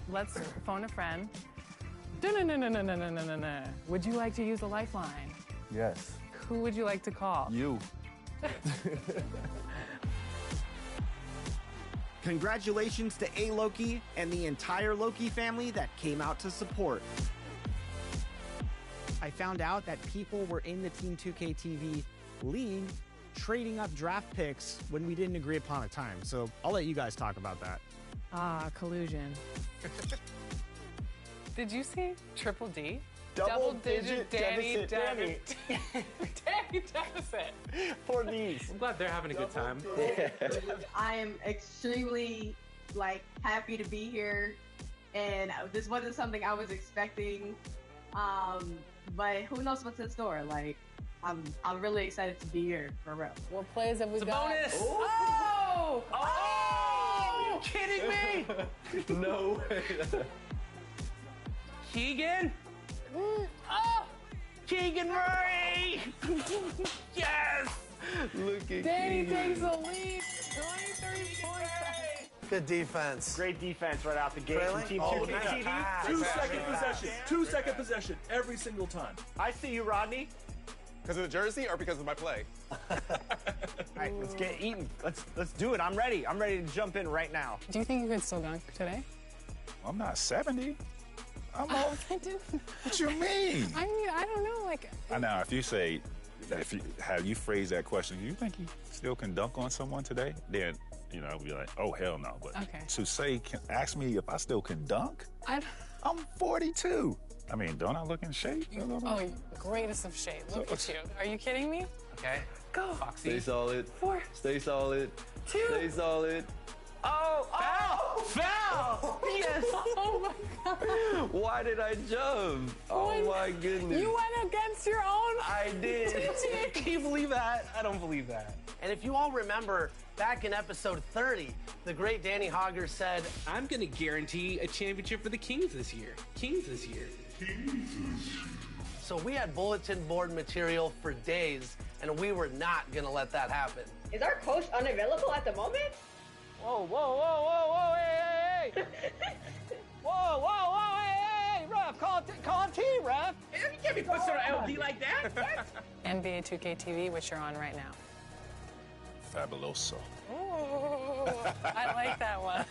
let's phone a friend. No. Would you like to use a lifeline? Yes. Who would you like to call? You. Congratulations to A-Loki and the entire Loki family that came out to support. I found out that people were in the Team 2K TV league trading up draft picks when we didn't agree upon a time. So I'll let you guys talk about that. Ah, collusion. Did you see Triple D? Double-digit deficit, Danny deficit. For these. I'm glad they're having a good time. I am extremely happy to be here, and this wasn't something I was expecting. But who knows what's in store? I'm really excited to be here for real. What plays have we got? Bonus! Oh! Are you kidding me? No way. Keegan? Oh! Keegan Murray! Yes! Look at Danny Keegan. takes the lead. 23 points. Good defense. Great defense right out the gate Really? from Team Oh, 2K nice TV. pass. 2-second possession. 2-second possession every single time. I see you, Rodney. Because of the jersey or because of my play? All right, let's get eating. Let's do it. I'm ready. I'm ready to jump in right now. Do you think you could still dunk today? I'm not 70. I'm old. I do. What you mean? I mean, I don't know. I know if you say, how you phrase that question, you think you still can dunk on someone today? Then, I'll be like, oh, hell no. But Okay. to say, ask me if I still can dunk? I I'm 42. I mean, don't I look in shape? Oh, greatest of shape. Look at you. Are you kidding me? Okay. Go. Foxy. Stay solid. 4. Stay solid. 2. Stay solid. Oh! Foul! Yes! Oh my God. Why did I jump? Oh my goodness. You went against your own. I did. Can you believe that? I don't believe that. And if you all remember, back in episode 30, the great Danny Hogger said, I'm going to guarantee a championship for the Kings this year. so we had bulletin board material for days, and we were not going to let that happen. Is our coach unavailable at the moment? Whoa, hey. Whoa, hey, ref. Call T, ref. You can't be pushing on LD like that. NBA 2K TV, which you're on right now. Fabuloso. Ooh, I like that one.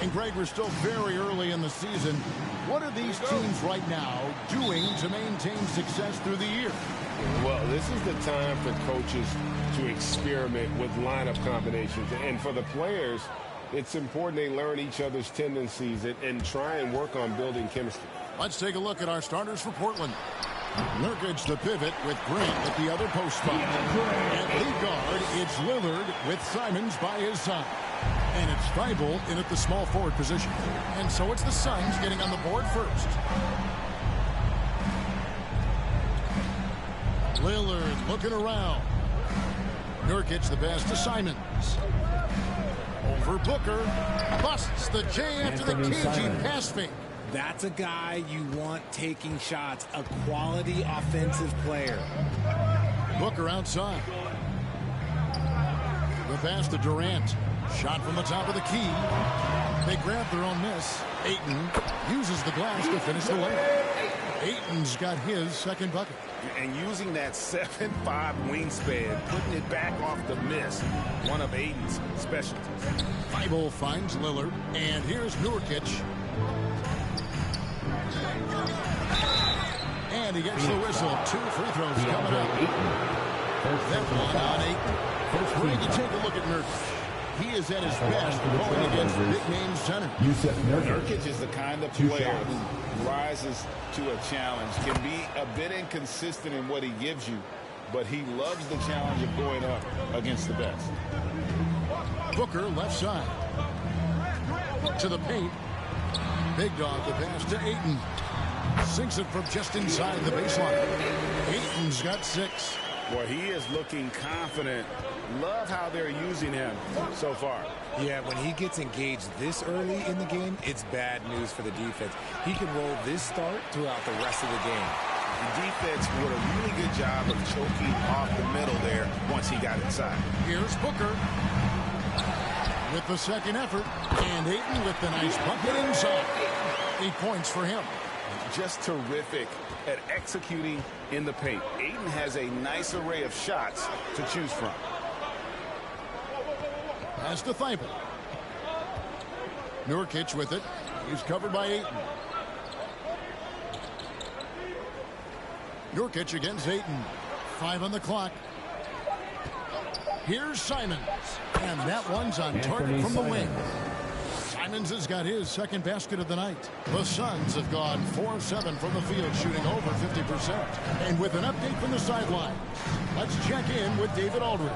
And Greg, we're still very early in the season. What are these teams right now doing to maintain success through the year? Well, this is the time for coaches to experiment with lineup combinations. And for the players, it's important they learn each other's tendencies and try and work on building chemistry. Let's take a look at our starters for Portland. Nurkic the pivot with Grant at the other post spot. At lead guard, it's Lillard with Simons by his side. And it's Thibault in at the small forward position. And so it's the Suns getting on the board first. Lillard looking around. Nurkic the pass to Simons. Over Booker. Busts the J after the KG pass fake. That's a guy you want taking shots. A quality offensive player. Booker outside. The pass to Durant. Shot from the top of the key. They grab their own miss. Ayton uses the glass to finish the layup. Ayton's got his second bucket. And using that 7'5" wingspan, putting it back off the miss, one of Ayton's specialties. Thibault finds Lillard, and here's Nurkic. And he gets the whistle. 2 free throws coming up. That one on Ayton. We're going to take a look at Nurkic. He is at his best going against big-name center. Nurkic is the kind of player who rises to a challenge, can be a bit inconsistent in what he gives you, but he loves the challenge of going up against the best. Booker left side. To the paint. Big dog the pass to Ayton. Sinks it from just inside the baseline. Ayton's got 6. Boy, he is looking confident. Love how they're using him so far. Yeah, when he gets engaged this early in the game, it's bad news for the defense. He can roll this start throughout the rest of the game. The defense did a really good job of choking off the middle there once he got inside. Here's Booker with the second effort, and Ayton with the nice bucket inside. 8 points for him. Just terrific at executing in the paint. Ayton has a nice array of shots to choose from. Pass to Thibault. Nurkic with it. He's covered by Ayton. Nurkic against Ayton. 5 on the clock. Here's Simons. And that one's on target from the wing. Simons has got his second basket of the night. The Suns have gone 4 of 7 from the field, shooting over 50%. And with an update from the sideline, let's check in with David Aldridge.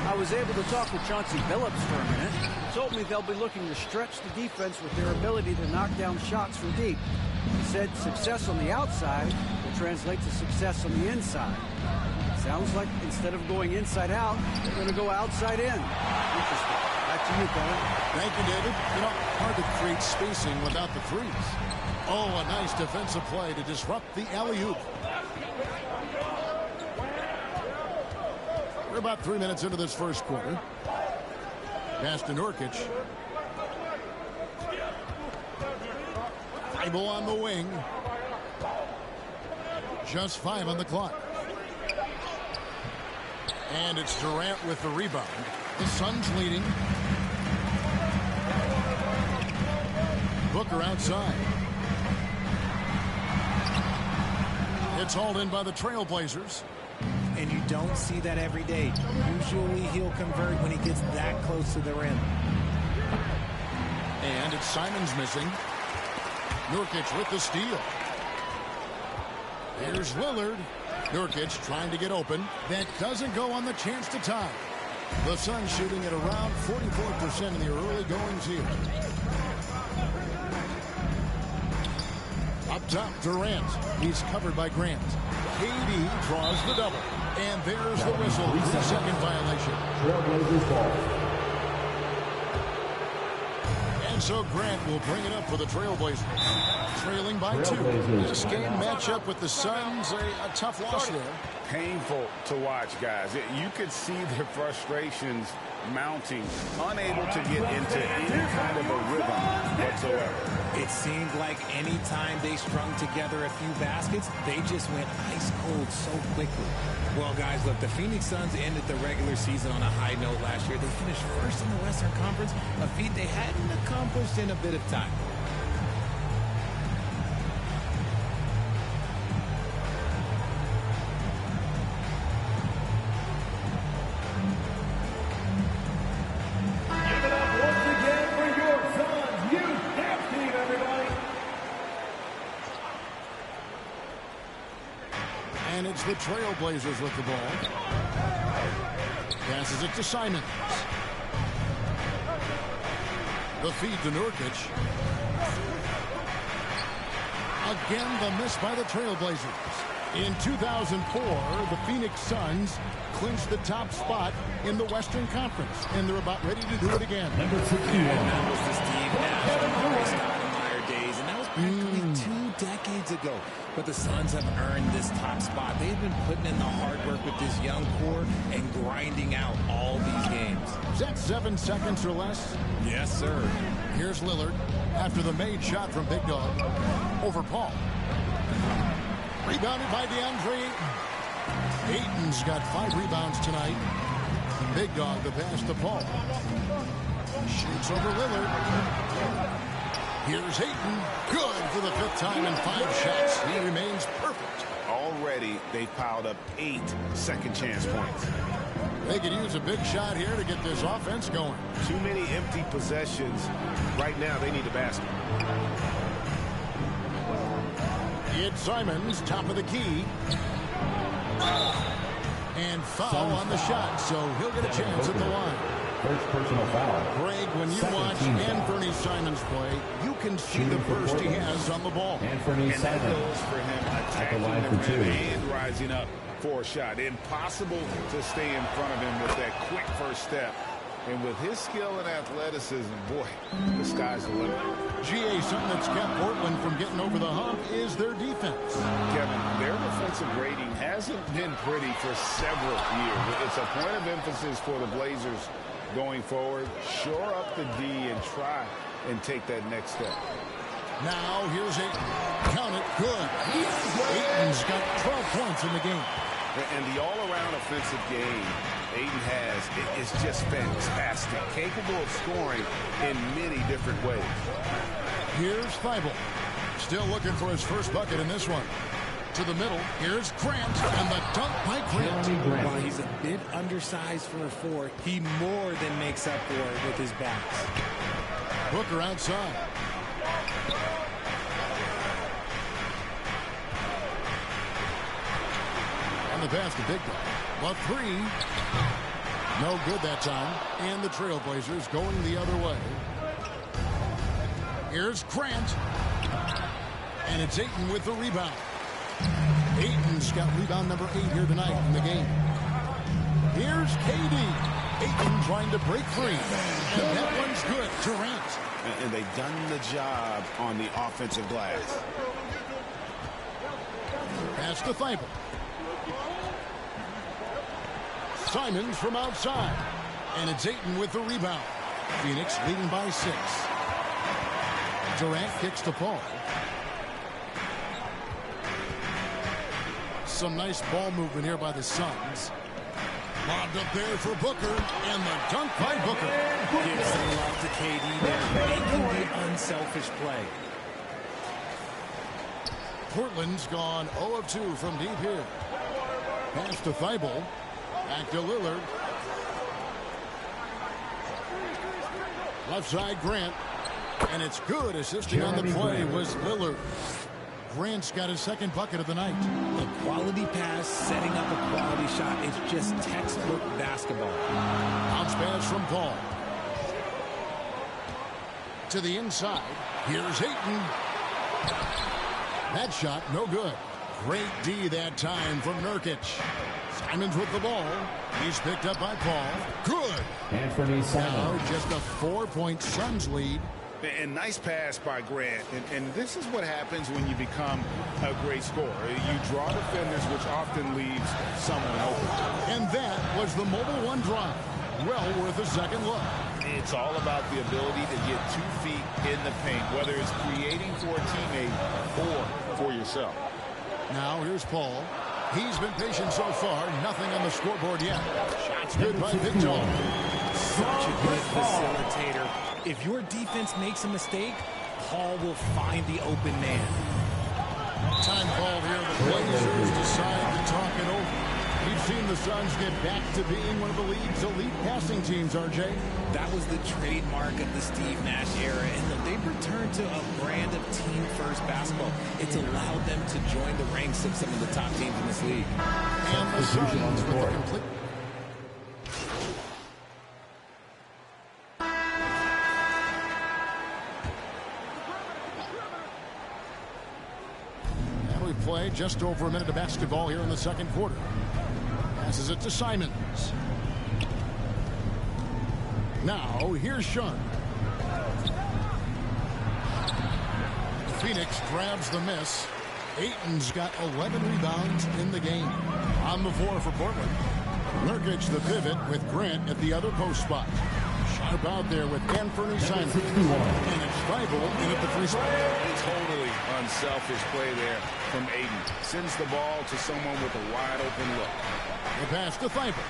I was able to talk with Chauncey Billups for a minute. He told me they'll be looking to stretch the defense with their ability to knock down shots from deep. He said success on the outside will translate to success on the inside. Sounds like instead of going inside out, they're going to go outside in. Interesting. Back to you, Kevin. Thank you, David. You know, hard to create spacing without the threes. Oh, a nice defensive play to disrupt the alley-oop. We're about 3 minutes into this first quarter. Pass to Nurkic. Thibault on the wing. Just 5 on the clock. And it's Durant with the rebound. The Suns leading. Booker outside. It's hauled in by the Trailblazers. And you don't see that every day. Usually he'll convert when he gets that close to the rim. And it's Simons missing. Nurkic with the steal. Here's Lillard. Nurkic trying to get open. That doesn't go on the chance to tie. The Suns shooting at around 44% in the early goings here. Up top, Durant. He's covered by Grant. KD draws the double. And there's the whistle for the second violation. Trailblazers ball. And so Grant will bring it up for the Trailblazers. Trailing by 2. This game matchup with the Suns, a tough loss there. Painful to watch, guys. You could see their frustrations mounting, unable to get into any kind of a rhythm whatsoever. It seemed like any time they strung together a few baskets, they just went ice cold so quickly. Well, guys, look, the Phoenix Suns ended the regular season on a high note last year. They finished first in the Western Conference, a feat they hadn't accomplished in a bit of time. And it's the Trailblazers with the ball. Passes it to Simons. The feed to Nurkic. Again, the miss by the Trailblazers. In 2004, the Phoenix Suns clinched the top spot in the Western Conference, and they're about ready to do it again. Number 51. That was the Steve Nash Stoudemire days, and that was practically 2 decades ago. But the Suns have earned this top spot. They've been putting in the hard work with this young core and grinding out all these games. Is that 7 seconds or less? Yes, sir. Here's Lillard after the made shot from Big Dog over Paul. Rebounded by DeAndre Ayton. Ayton's got 5 rebounds tonight. Big Dog the pass to Paul. Shoots over Lillard. Here's Ayton. Good for the 5th time in 5 shots. He remains perfect. Already, they've piled up 8 second chance points. They could use a big shot here to get this offense going. Too many empty possessions. Right now, they need a basket. It's Simons, top of the key. And foul on the shot, so he'll get a chance at the line. First personal foul. Greg, when you watch Anthony Simons play, you can see the burst he has on the ball. Anthony And that goes for him attacking the rim and rising up for a shot. Impossible to stay in front of him with that quick first step. And with his skill and athleticism, boy, the sky's the limit. GA, something that's kept Portland from getting over the hump is their defense. Kevin, their defensive rating hasn't been pretty for several years. It's a point of emphasis for the Blazers going forward. Shore up the D and try and take that next step. Now here's Ayton. Count it. Good. Ayton's got 12 points in the game. And the all-around offensive game Ayton has is just fantastic. Capable of scoring in many different ways. Here's Thibault. Still looking for his first bucket in this one. To the middle. Here's Grant. And the dunk by Grant. While he's a bit undersized for a 4, he more than makes up for it with his bounce. Booker outside. And the pass to Big Dog. But 3. No good that time. And the Trailblazers going the other way. Here's Grant. And it's Ayton with the rebound. Ayton's got rebound number 8 here tonight in the game. Here's KD. Ayton trying to break free. And that one's good. Durant. And they've done the job on the offensive glass. Pass to Thibault. Simons from outside. And it's Ayton with the rebound. Phoenix leading by 6. Durant kicks to Paul. Some nice ball movement here by the Suns. Lobbed up there for Booker. And the dunk by Booker. Give some love to KD there, making the unselfish play. Portland's gone 0 of 2 from deep here. Pass to Thibault. Back to Lillard. Left side Grant. And it's good. Assisting on the play was Lillard. Grant's got his second bucket of the night. A quality pass, setting up a quality shot. It's just textbook basketball. Bounce pass from Paul. To the inside. Here's Ayton. That shot, no good. Great D that time from Nurkic. Simons with the ball. He's picked up by Paul. Good. Anthony Simons. Now just a 4-point Suns lead. And nice pass by Grant. And this is what happens when you become a great scorer. You draw defenders, which often leaves someone open. And that was the Mobile One drive. Well worth a second look. It's all about the ability to get 2 feet in the paint, whether it's creating for a teammate or for yourself. Now here's Paul. He's been patient so far. Nothing on the scoreboard yet. Shots good by Big Dog. Such a good facilitator. If your defense makes a mistake, Paul will find the open man. Time called here. The Blazers decide to talk it over. We've seen the Suns get back to being one of the league's elite passing teams, RJ. That was the trademark of the Steve Nash era, and they've returned to a brand of team-first basketball. It's allowed them to join the ranks of some of the top teams in this league. And the Suns with a complete... play. Just over a minute of basketball here in the second quarter. Passes it to Simons. Now, here's Sharp. Phoenix grabs the miss. Ayton's got 11 rebounds in the game. On the floor for Portland. Nurkic the pivot with Grant at the other post spot. Sharp out there with Anthony Simons. And it's Thibault in at the free spot. Totally unselfish play there from Ayton. Sends the ball to someone with a wide open look. The pass to Thibault.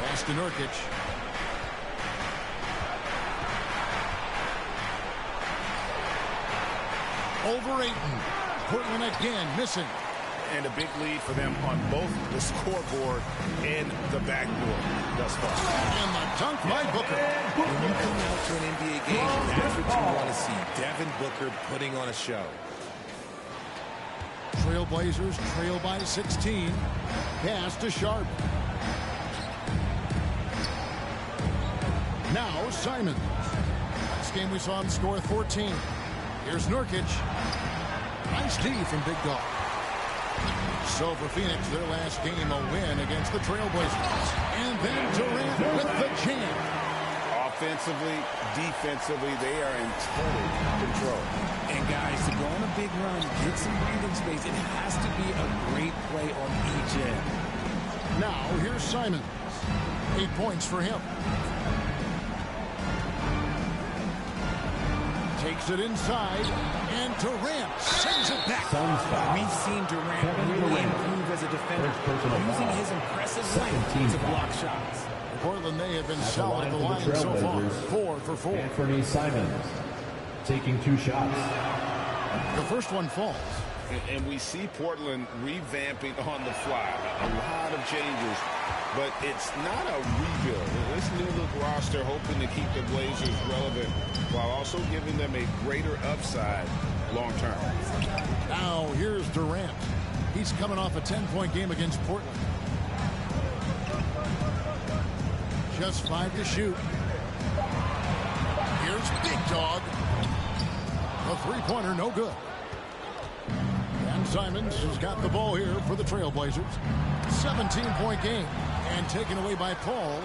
Pass to Nurkic. Over Ayton. Portland again missing. And a big lead for them on both the scoreboard and the backboard thus far. And the dunk by Booker. When you come out to an NBA game, that's what you want to see. Devin Booker putting on a show. Trailblazers trail by 16. Pass to Sharp. Now Simons. Last game we saw him score 14. Here's Nurkic. Nice D from Big Dog. So for Phoenix, their last game a win against the Trailblazers. And then Durant with the jam. Offensively, defensively, they are in total control. And guys, to go on a big run, get some breathing space, it has to be a great play on each end. Now here's Simons. 8 points for him. Takes it inside, and Durant sends it back. We've seen Durant really improve as a defender, using his impressive length to block shots. Portland, they have been solid at the line so far. 4 for 4. Anthony Simons taking 2 shots. The first one falls. And we see Portland revamping on the fly. A lot of changes, but it's not a rebuild. This new look roster hoping to keep the Blazers relevant while also giving them a greater upside long term. Now here's Durant. He's coming off a 10-point game against Portland. Just 5 to shoot. Here's Big Dog. A three-pointer, no good. And Simons has got the ball here for the Trailblazers. 17-point game. And taken away by Paul.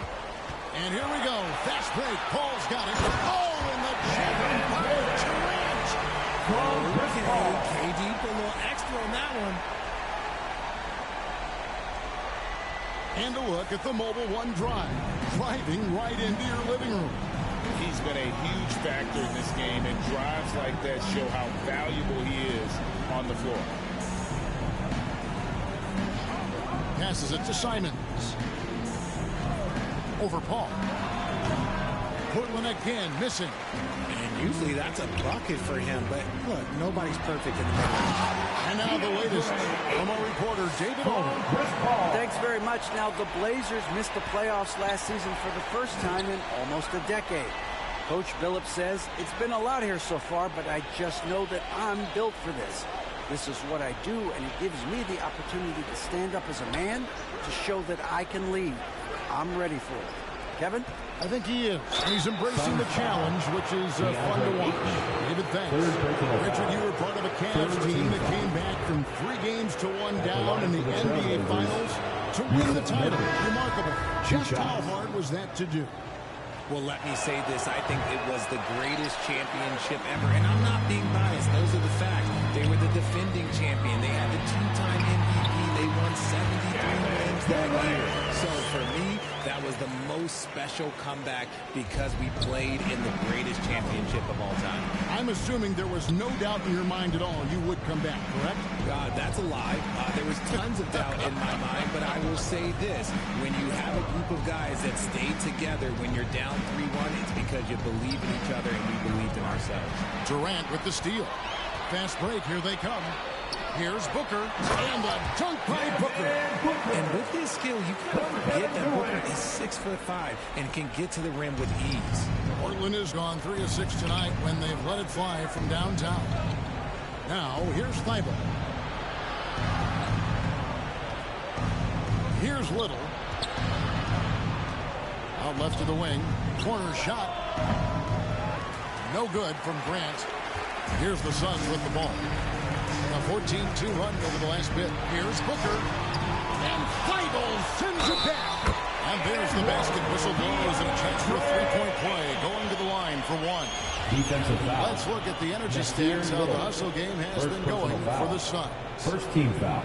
And here we go. Fast break. Paul's got it. Oh, and the jam by Durant. KD put a little extra on that one. And a look at the Mobile One drive. Driving right into your living room. He's been a huge factor in this game, and drives like that show how valuable he is on the floor. Passes it to Simons. Over Paul. Portland again missing. And usually that's a bucket for him, but look, nobody's perfect in the middle. And now the latest from our reporter, David Owen. Thanks very much. Now, the Blazers missed the playoffs last season for the first time in almost a decade. Coach Billups says, it's been a lot here so far, but I just know that I'm built for this. This is what I do, and it gives me the opportunity to stand up as a man to show that I can lead. I'm ready for it. Kevin? I think he is. He's embracing the challenge, which is fun to watch. David, thanks. Richard, you were part of a Cavs team that came back from 3 games to 1 down in the NBA Finals to win the title. Remarkable. Just how hard was that to do? Well, let me say this. I think it was the greatest championship ever. And I'm not being biased. Those are the facts. They were the defending champion. They had the 2-time MVP. They won 73 games that year. So for me, that was the most special comeback because we played in the greatest championship of all time. I'm assuming there was no doubt in your mind at all you would come back, correct? God, that's a lie. There was tons of doubt in my mind, but I will say this. When you have a group of guys that stay together when you're down 3-1, it's because you believe in each other and we believed in ourselves. Durant with the steal. Fast break, here they come. Here's Booker, and a dunk by Booker. And with his skill, you can't forget that Booker is 6'5" and can get to the rim with ease. Portland has gone 3 of 6 tonight when they've let it fly from downtown. Now, here's Thibault. Here's Little. Out left to the wing. Corner shot. No good from Grant. Here's the Suns with the ball. A 14-2 run over the last bit. Here's Booker. And Feibel sends it back. And there's the basket. Whistle blows and a chance for a three-point play. Going to the line for one. Defensive foul. Let's look at the energy stats, how the hustle game has been going for the Suns. First team foul.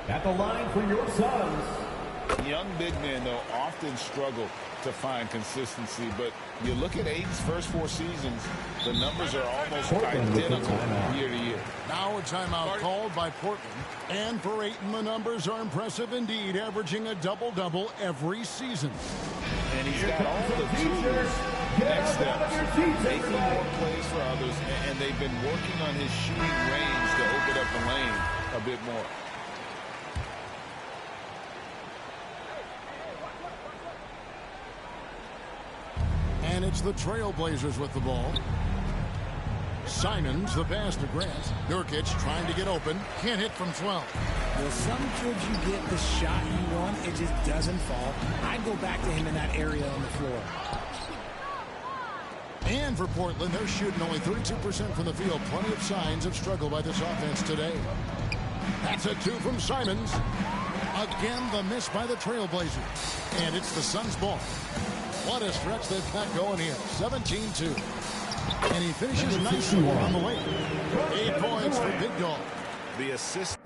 At the line for your Suns. Young big men, though, often struggle to find consistency, but you look at Aiden's first 4 seasons, the numbers are almost identical year to year. Now a timeout called by Portland. And for Ayton, the numbers are impressive indeed, averaging a double-double every season. And he's got all the tools, next steps, making more plays for others, and they've been working on his shooting range to open up the lane a bit more. And it's the Trailblazers with the ball. Simons, the pass to Grant. Nurkic trying to get open. Can't hit from 12. Well, some kids you get the shot you want, it just doesn't fall. I'd go back to him in that area on the floor. And for Portland, they're shooting only 32% from the field. Plenty of signs of struggle by this offense today. That's a 2 from Simons. Again, the miss by the Trailblazers. And it's the Suns' ball. What a stretch they've got going here. 17-2. And he finishes nicely on the lane. 8 points for Big Dog. The assist.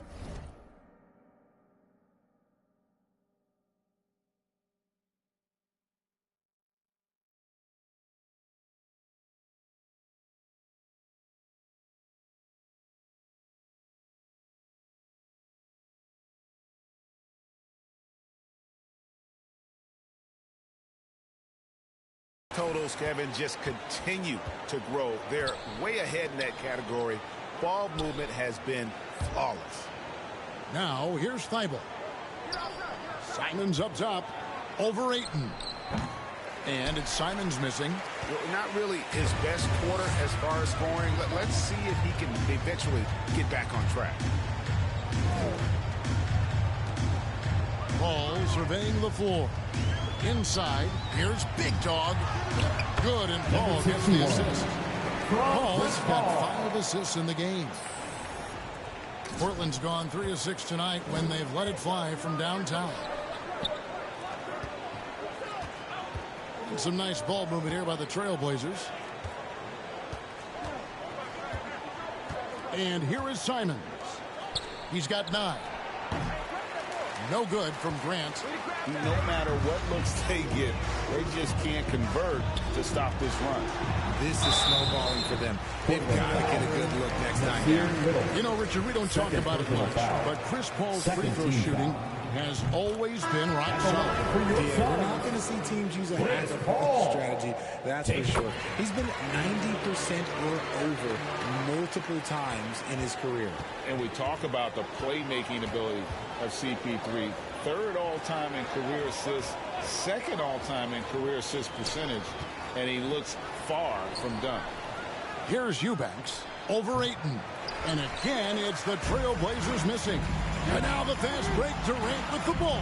Totals, Kevin, just continue to grow. They're way ahead in that category. Ball movement has been flawless. Now, here's Feibel. Simons up top. Over Ayton. And it's Simons missing. Well, not really his best quarter as far as scoring. Let's see if he can eventually get back on track. Paul surveying the floor. Inside, here's Big Dog. Good, and Paul gets the assist. Paul's got 5 assists in the game. Portland's gone 3 of 6 tonight when they've let it fly from downtown. And some nice ball movement here by the Trailblazers. And here is Simons. He's got 9. No good from Grant. No matter what looks they get, they just can't convert to stop this run. This is snowballing for them. They've got to get a good look next time here. You know, Richard, we don't talk about it much, but Chris Paul's free throw shooting has always been rock solid. Yeah, we're not going to see teams use a half-court strategy, that's for sure. He's been 90% or over multiple times in his career. And we talk about the playmaking ability of CP3. 3rd all-time in career assists, 2nd all-time in career assist percentage, and he looks far from done. Here's Eubanks over Ayton. And again, it's the Trailblazers missing. And now the fast break, Durant with the ball.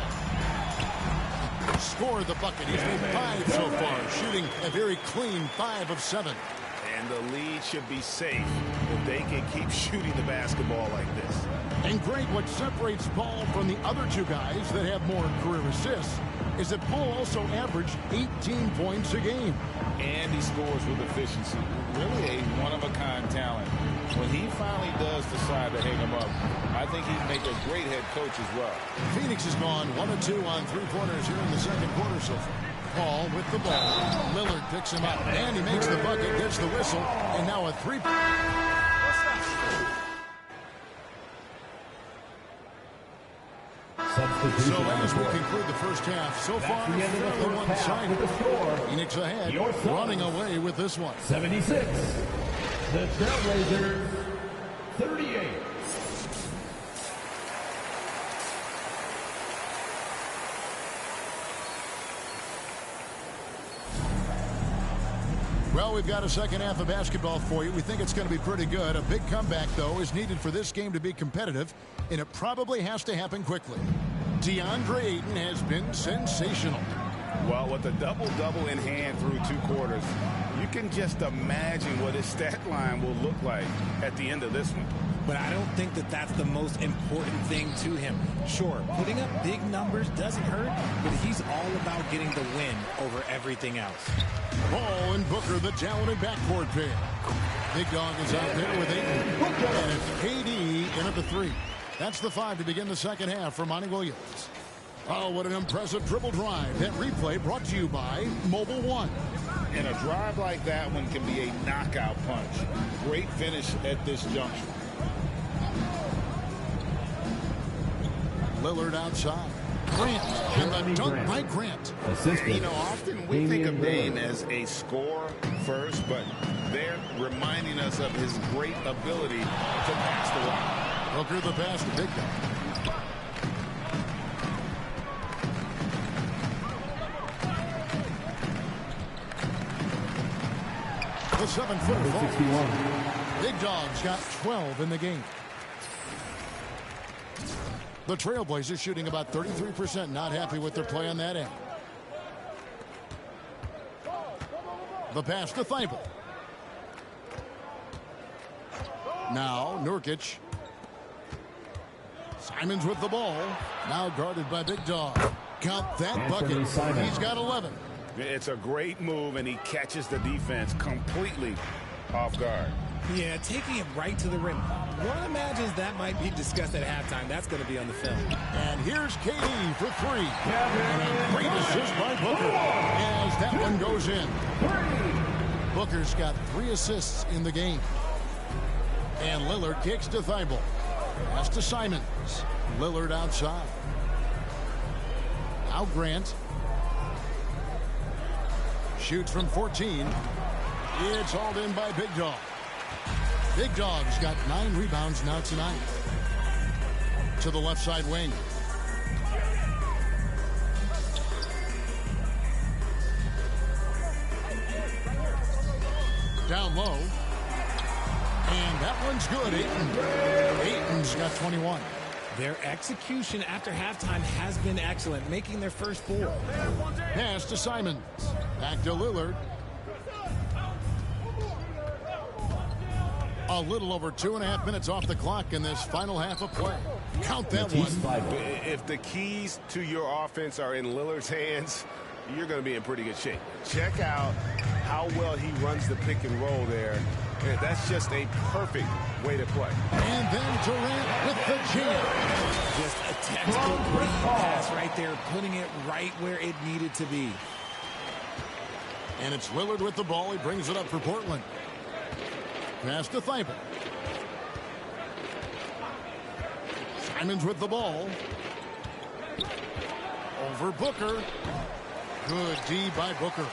Scored the bucket. He's made 5 so far, shooting a very clean 5 of 7. And the lead should be safe if they can keep shooting the basketball like this. And great, what separates Paul from the other 2 guys that have more career assists is that Paul also averaged 18 points a game. And he scores with efficiency. Really a one-of-a-kind talent. When he finally does decide to hang him up, I think he'd make a great head coach as well. Phoenix has gone 1 of 2 on 3-pointers here in the 2nd quarter so far. Paul with the ball. Lillard picks him up, and he makes the bucket, gets the whistle, and now a 3. So as we conclude the first half, so far, fairly one-sided. Phoenix ahead, running away with this one. 76. The Trailblazers, 38. Well, we've got a second half of basketball for you. We think it's going to be pretty good. A big comeback, though, is needed for this game to be competitive, and it probably has to happen quickly. DeAndre Ayton has been sensational. Well, with a double-double in hand through 2 quarters, you can just imagine what his stat line will look like at the end of this one. But I don't think that that's the most important thing to him. Sure, putting up big numbers doesn't hurt, but he's all about getting the win over everything else. Ball and Booker, the talented backcourt pair. Big Dog is out there with Ayton. And it's KD in at the 3. That's the 5 to begin the second half for Monty Williams. Oh, what an impressive dribble drive. That replay brought to you by Mobile One. And a drive like that one can be a knockout punch. Great finish at this juncture. Lillard outside. Grant, and the dunk by Grant. You know, often we think of Dame as a scorer first, but they're reminding us of his great ability to pass the rock. Booker the pass to Big Dog. The 7-footer falls. Big Dog's got 12 in the game. The Trailblazers shooting about 33%, not happy with their play on that end. The pass to Thibault. Now Nurkic. Simons with the ball. Now guarded by Big Dog. Count that bucket. He's got 11. It's a great move, and he catches the defense completely off guard. Yeah, taking it right to the rim. One imagines that might be discussed at halftime. That's going to be on the film. And here's KD for 3. And a great assist by Booker as that one goes in. Booker's got 3 assists in the game. And Lillard kicks to Thibault. Pass to Simons. Lillard outside. Now Grant. Shoots from 14. It's hauled in by Big Dog. Big Dog's got 9 rebounds now tonight. To the left side wing. Down low. And that one's good. Ayton's got 21. Their execution after halftime has been excellent, making their first 4. Pass to Simons. Back to Lillard. A little over 2.5 minutes off the clock in this final half of play. Count that one. If the keys to your offense are in Lillard's hands, you're going to be in pretty good shape. Check out how well he runs the pick and roll there. That's just a perfect way to play. And then Durant with the jam. Just a textbook pass right there, putting it right where it needed to be. And it's Lillard with the ball. He brings it up for Portland. Pass to Thibault. Simons with the ball. Over Booker. Good D by Booker.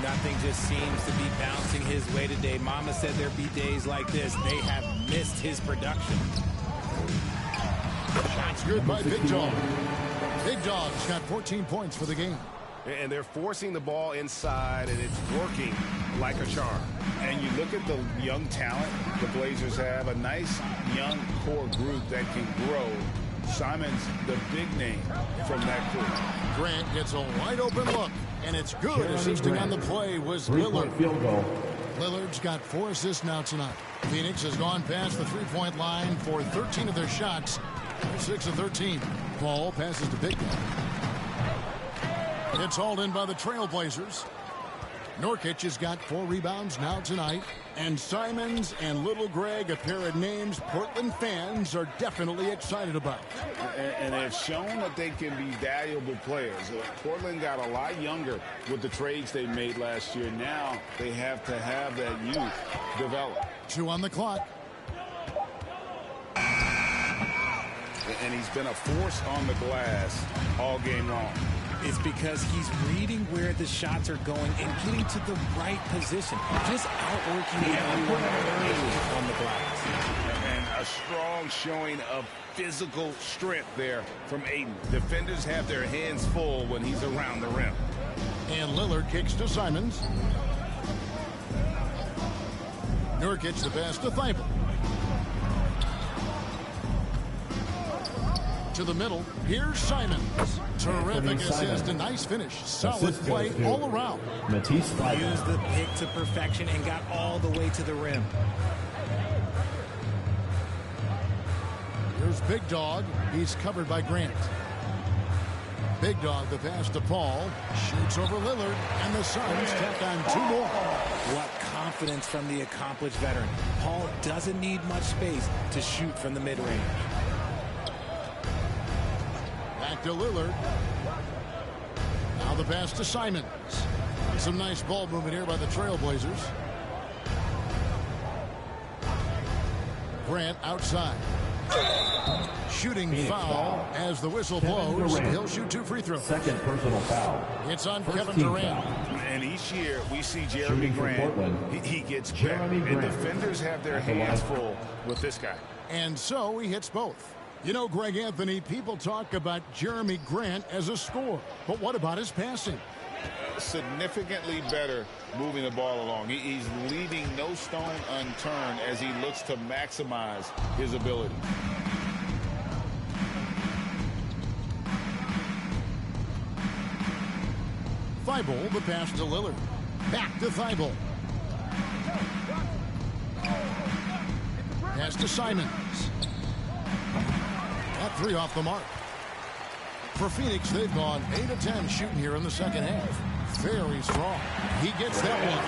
Nothing just seems to be bouncing his way today. Mama said there'd be days like this. They have missed his production. Shots good by Big Dog. Big Dog's got 14 points for the game. And they're forcing the ball inside, and it's working like a charm. And you look at the young talent the Blazers have, a nice young core group that can grow. Simons, the big name from that group. Grant gets a wide open look, and it's good. Assisting on the play was Lillard. Field goal. Lillard's got 4 assists now tonight. Phoenix has gone past the three-point line for 13 of their shots. 6 of 13. Ball passes to Big Dog. It's hauled in by the Trailblazers. Nurkic has got 4 rebounds now tonight. And Simons and Little Greg, a pair of names Portland fans are definitely excited about. And they've shown that they can be valuable players. Portland got a lot younger with the trades they made last year. Now they have to have that youth develop. 2 on the clock. And he's been a force on the glass all game long. It's because he's reading where the shots are going and getting to the right position. Just outworking everyone early on the glass. And a strong showing of physical strength there from Ayton. Defenders have their hands full when he's around the rim. And Lillard kicks to Simons. Nurkic the pass to Thibault. To the middle. Here's Simons. Terrific Terrific assist, a nice finish. Solid play all around. Used the pick to perfection and got all the way to the rim. Here's Big Dog. He's covered by Grant. Big Dog, the pass to Paul. Shoots over Lillard, and the Suns tack on 2 more. What confidence from the accomplished veteran. Paul doesn't need much space to shoot from the mid-range. Back to Lillard. Now the pass to Simons. Some nice ball movement here by the Trailblazers. Grant outside. Shooting foul as the whistle blows. He'll shoot 2 free throws. Second personal foul. It's on Kevin Durant. And each year we see Jeremy Grant, he gets better. And defenders have their hands full with this guy. And so he hits both. You know, Greg Anthony, people talk about Jeremy Grant as a scorer. But what about his passing? Significantly better moving the ball along. He's leaving no stone unturned as he looks to maximize his ability. Thibault, the pass to Lillard. Back to Thibault. Pass to Simons. That 3 off the mark. For Phoenix, they've gone 8 of 10 shooting here in the second half. Very strong. He gets that one.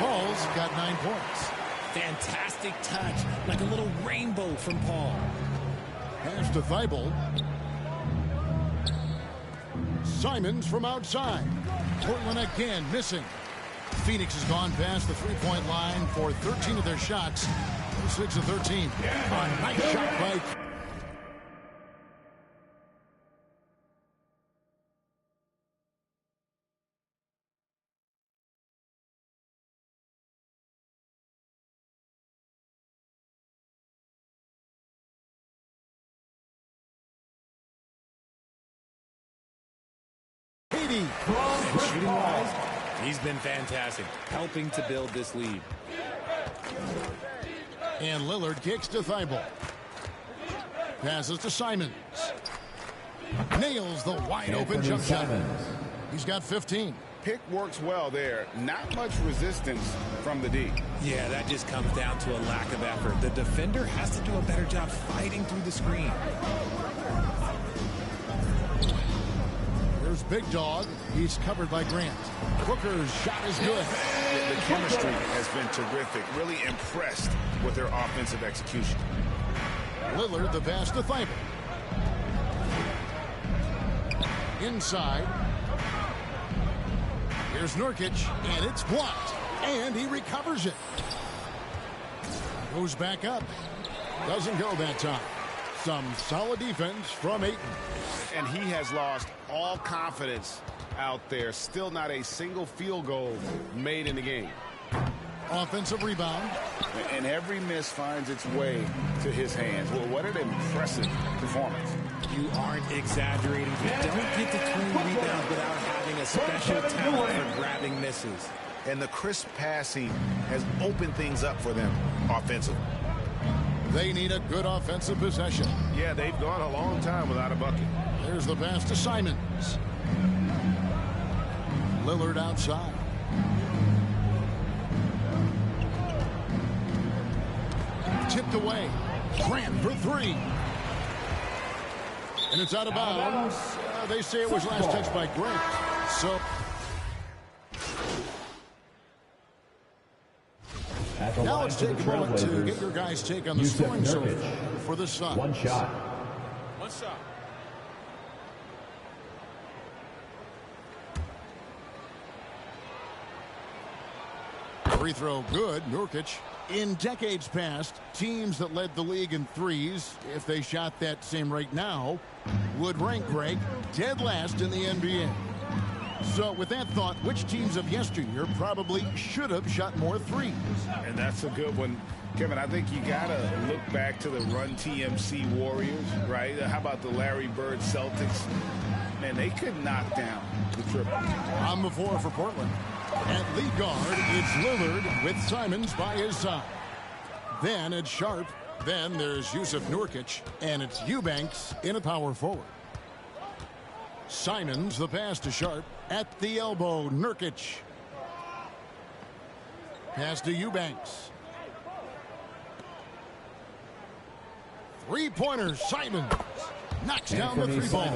Paul's got 9 points. Fantastic touch, like a little rainbow from Paul. Pass to Thibault. Simons from outside. Portland again missing. Phoenix has gone past the 3-point line for 13 of their shots. 6 of 13. A nice shot by... Shooting-wise, he's been fantastic, helping to build this lead. And Lillard kicks to Thibault. Passes to Simons. Nails the wide-open jump shot. He's got 15. Pick works well there. Not much resistance from the D. Yeah, that just comes down to a lack of effort. The defender has to do a better job fighting through the screen. Here's Big Dog. He's covered by Grant. Booker's shot is good. The chemistry has been terrific. Really impressed with their offensive execution. Lillard, the pass to Thibault. Inside. Here's Nurkic, and it's blocked. And he recovers it. Goes back up. Doesn't go that time. Some solid defense from Ayton. And he has lost all confidence out there. Still not a single field goal made in the game. Offensive rebound. And every miss finds its way to his hands. Well, what an impressive performance. You aren't exaggerating. You don't get to 20 rebounds without having a special talent for grabbing misses. And the crisp passing has opened things up for them offensively. They need a good offensive possession. Yeah, they've gone a long time without a bucket. There's the pass to Simons. Lillard outside. Tipped away. Grant for 3. And it's out of bounds. They say it was last touched by Grant. So... Now let's take a moment to get your guys' take on the scoring so for the Suns. One shot. One shot. Free throw good. Nurkic. In decades past, teams that led the league in threes, if they shot that same rate now, would rank Greg dead last in the NBA. So with that thought, which teams of yesteryear probably should have shot more threes? And that's a good one. Kevin, I think you got to look back to the Run TMC Warriors, right? How about the Larry Bird Celtics? Man, they could knock down the triple. On the floor for Portland. At lead guard, it's Lillard with Simons by his side. Then it's Sharp. Then there's Yusuf Nurkic. And it's Eubanks in a power forward. Simons, the pass to Sharp. At the elbow, Nurkic. Pass to Eubanks. Three-pointer, Simons. Knocks down the three ball.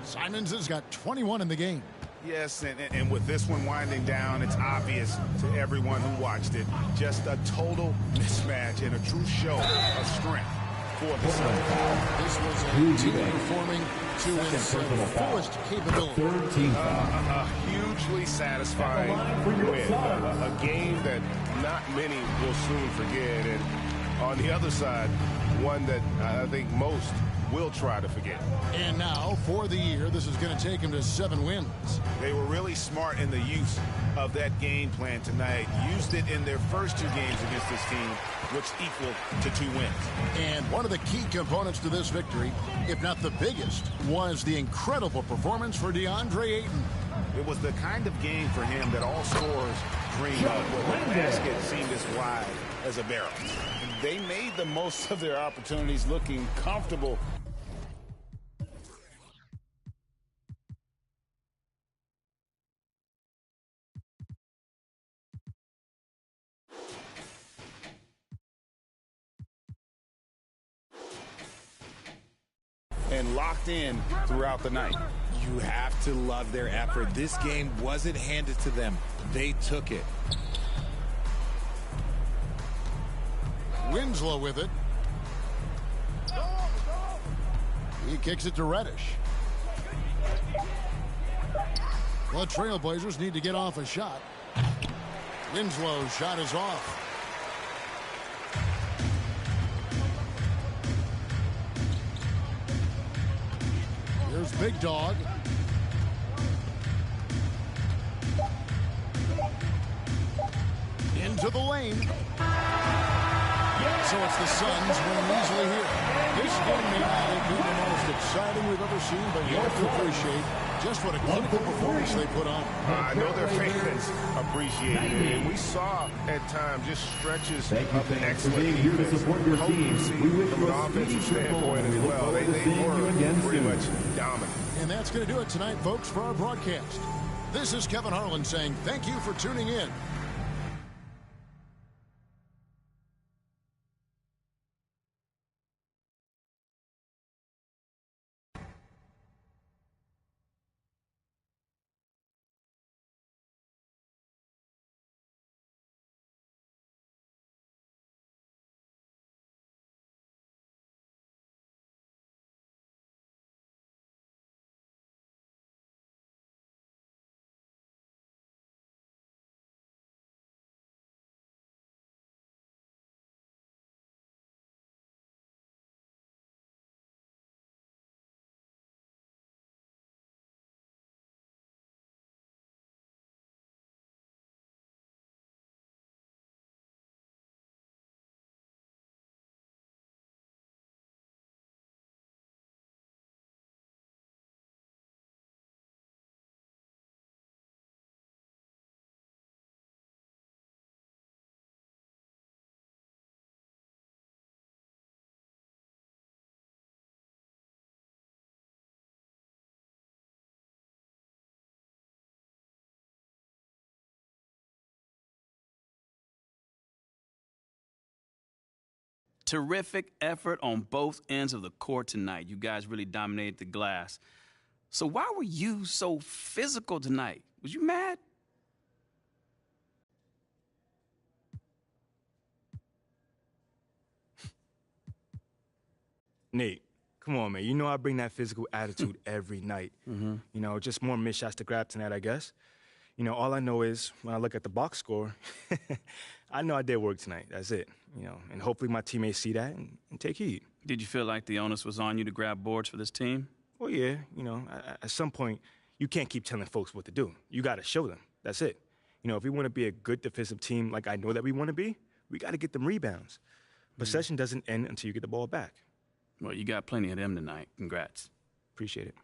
Simons has got 21 in the game. Yes, and with this one winding down, it's obvious to everyone who watched it. Just a total mismatch and a true show of strength for the Suns. This was a team performing to its fullest capability. A hugely satisfying win. A game that not many will soon forget. And on the other side, one that I think most will try to forget. And now, for the year, this is going to take him to 7 wins. They were really smart in the use of that game plan tonight. Used it in their first 2 games against this team, which equal to 2 wins. And one of the key components to this victory, if not the biggest, was the incredible performance for DeAndre Ayton. It was the kind of game for him that all scorers dream of, where the basket seemed as wide as a barrel. They made the most of their opportunities, looking comfortable. And locked in throughout the night. You have to love their effort. This game wasn't handed to them. They took it. Winslow with it. He kicks it to Reddish. The Trailblazers need to get off a shot. Winslow's shot is off. Here's Big Dog. Into the lane. So it's the Suns winning easily here. This game may not be the most exciting we've ever seen, but you have to appreciate just what a clinical performance they put on. I know their fans appreciated it, and we saw at times just stretches of excellent here to support your team. We wish from you an a offensive speedy trip standpoint home. as We look well. forward to They seeing you were again pretty soon. much dominant. And that's going to do it tonight, folks, for our broadcast. This is Kevin Harlan saying thank you for tuning in. Terrific effort on both ends of the court tonight. You guys really dominated the glass. So why were you so physical tonight? Was you mad? Nate, come on, man. You know I bring that physical attitude every night. You know, just more missed shots to grab tonight, I guess. You know, all I know is when I look at the box score, I know I did work tonight. That's it. You know, and hopefully my teammates see that and take heed. Did you feel like the onus was on you to grab boards for this team? Well, yeah. You know, at some point, you can't keep telling folks what to do. You got to show them. That's it. You know, if we want to be a good defensive team like I know that we want to be, we got to get them rebounds. Possession doesn't end until you get the ball back. Well, you got plenty of them tonight. Congrats. Appreciate it.